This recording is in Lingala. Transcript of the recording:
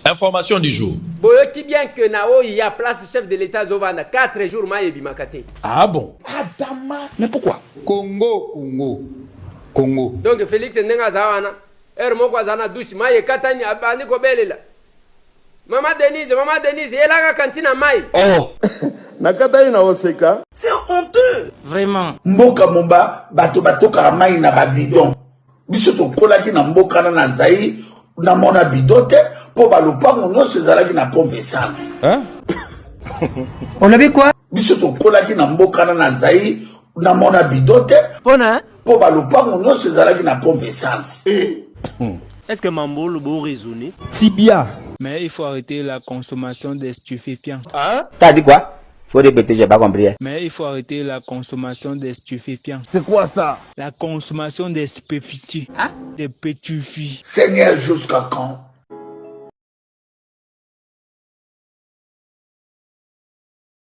Information du jour. Boyoki bien que Nao il y a place chef de l'État Zovana 4 jours maïe bimakate. Ah bon? Adama. Mais pourquoi? Congo. Donc Félix Ndenga Zawana. Moko zana douche maïe katani abani ko belela. Maman Denise, elle a la cantine à maï. Oh. Nakatani na oseka. C'est honteux. Vraiment. Mboka momba bato karamai na babidon. Biso to kolaki na mboka na Zaïre. Na mona bidote pour balopango nyonso ezalaki na pompe essence. Hein? On avait quoi? Biso to kolaki na mboka na Zaïre na mona bidote Pona? pour balopango nyonso ezalaki na pompe essence. Est-ce que Mambo le beau raisonné? Tibia. Mais il faut arrêter la consommation des stupéfiants. Hein? T'as dit quoi? Faut répéter, j'ai pas compris. Mais il faut arrêter la consommation des stupéfiants. C'est quoi ça? La consommation des stupéfiants. Des petits filles. Seigneur, jusqu'à quand?